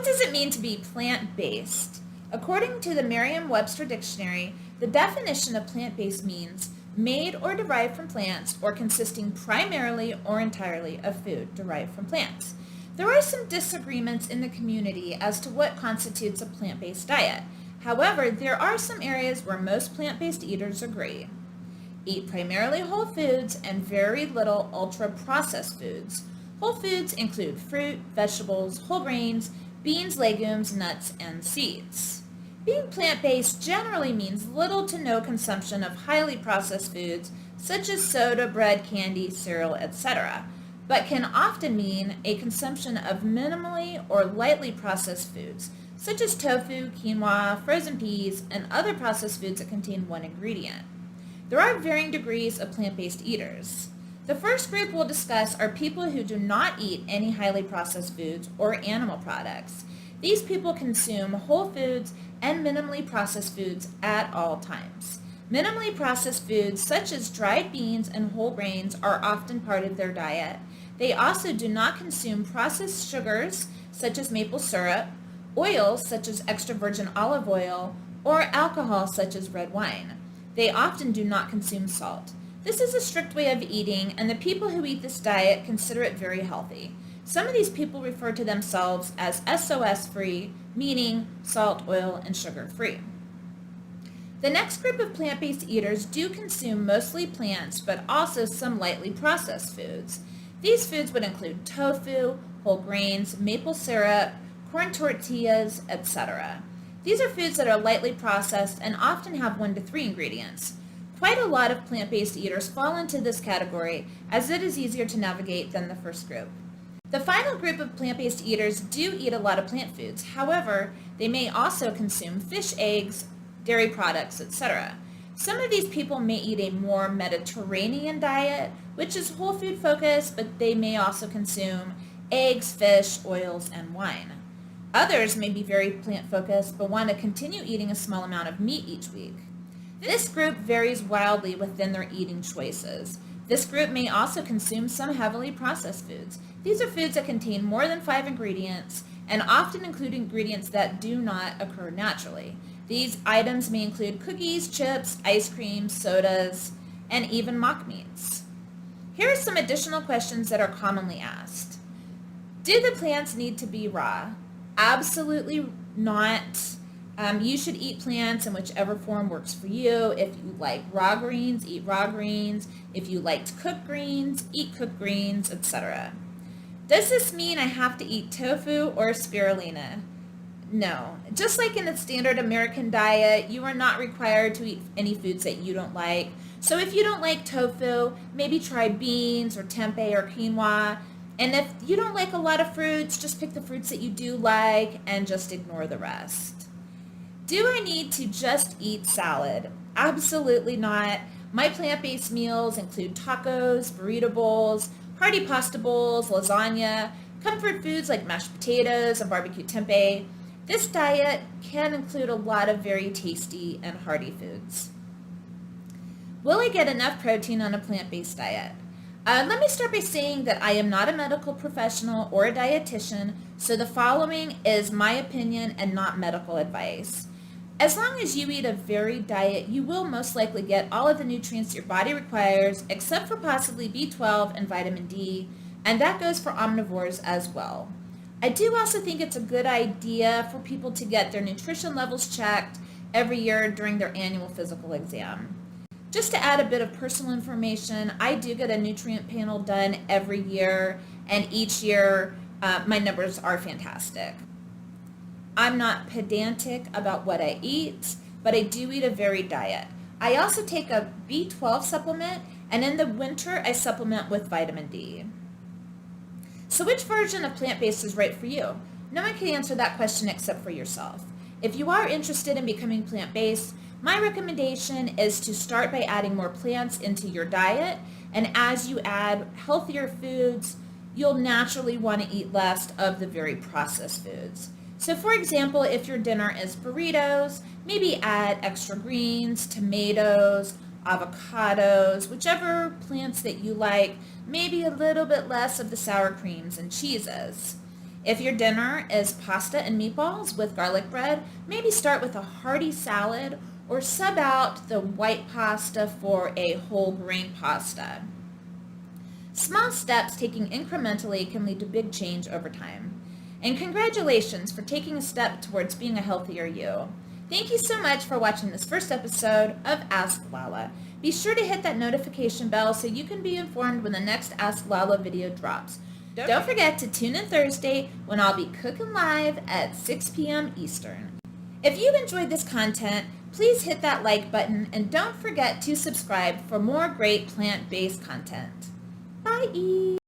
does it mean to be plant-based? According to the Merriam-Webster Dictionary, the definition of plant-based means made or derived from plants or consisting primarily or entirely of food derived from plants. There are some disagreements in the community as to what constitutes a plant-based diet. However, there are some areas where most plant-based eaters agree. Eat primarily whole foods and very little ultra-processed foods. Whole foods include fruit, vegetables, whole grains, beans, legumes, nuts, and seeds. Being plant-based generally means little to no consumption of highly processed foods such as soda, bread, candy, cereal, etc., but can often mean a consumption of minimally or lightly processed foods such as tofu, quinoa, frozen peas, and other processed foods that contain one ingredient. There are varying degrees of plant-based eaters. The first group we'll discuss are people who do not eat any highly processed foods or animal products. These people consume whole foods and minimally processed foods at all times. Minimally processed foods such as dried beans and whole grains are often part of their diet. They also do not consume processed sugars such as maple syrup, oils such as extra virgin olive oil, or alcohol such as red wine. They often do not consume salt. This is a strict way of eating, and the people who eat this diet consider it very healthy. Some of these people refer to themselves as SOS-free, meaning salt, oil, and sugar-free. The next group of plant-based eaters do consume mostly plants, but also some lightly processed foods. These foods would include tofu, whole grains, maple syrup, corn tortillas, etc. These are foods that are lightly processed and often have 1 to 3 ingredients. Quite a lot of plant-based eaters fall into this category as it is easier to navigate than the first group. The final group of plant-based eaters do eat a lot of plant foods. However, they may also consume fish, eggs, dairy products, etc. Some of these people may eat a more Mediterranean diet, which is whole food focused, but they may also consume eggs, fish, oils, and wine. Others may be very plant focused, but want to continue eating a small amount of meat each week. This group varies wildly within their eating choices. This group may also consume some heavily processed foods. These are foods that contain more than 5 ingredients and often include ingredients that do not occur naturally. These items may include cookies, chips, ice cream, sodas, and even mock meats. Here are some additional questions that are commonly asked. Do the plants need to be raw? Absolutely not. You should eat plants in whichever form works for you. If you like raw greens, eat raw greens. If you like to cook greens, eat cooked greens, etc. Does this mean I have to eat tofu or spirulina? No. Just like in the standard American diet, you are not required to eat any foods that you don't like. So if you don't like tofu, maybe try beans or tempeh or quinoa. And if you don't like a lot of fruits, just pick the fruits that you do like and just ignore the rest. Do I need to just eat salad? Absolutely not. My plant-based meals include tacos, burrito bowls, hearty pasta bowls, lasagna, comfort foods like mashed potatoes and barbecue tempeh. This diet can include a lot of very tasty and hearty foods. Will I get enough protein on a plant-based diet? Let me start by saying that I am not a medical professional or a dietitian, so the following is my opinion and not medical advice. As long as you eat a varied diet, you will most likely get all of the nutrients your body requires, except for possibly B12 and vitamin D, and that goes for omnivores as well. I do also think it's a good idea for people to get their nutrition levels checked every year during their annual physical exam. Just to add a bit of personal information, I do get a nutrient panel done every year, and each year my numbers are fantastic. I'm not pedantic about what I eat, but I do eat a varied diet. I also take a B12 supplement, and in the winter I supplement with vitamin D. So which version of plant-based is right for you? No one can answer that question except for yourself. If you are interested in becoming plant-based, my recommendation is to start by adding more plants into your diet, and as you add healthier foods, you'll naturally want to eat less of the very processed foods. So for example, if your dinner is burritos, maybe add extra greens, tomatoes, avocados, whichever plants that you like, maybe a little bit less of the sour creams and cheeses. If your dinner is pasta and meatballs with garlic bread, maybe start with a hearty salad or sub out the white pasta for a whole grain pasta. Small steps taken incrementally can lead to big change over time. And congratulations for taking a step towards being a healthier you. Thank you so much for watching this first episode of Ask Lala. Be sure to hit that notification bell so you can be informed when the next Ask Lala video drops. Don't forget to tune in Thursday when I'll be cooking live at 6 p.m. Eastern. If you enjoyed this content, please hit that like button and don't forget to subscribe for more great plant-based content. Bye!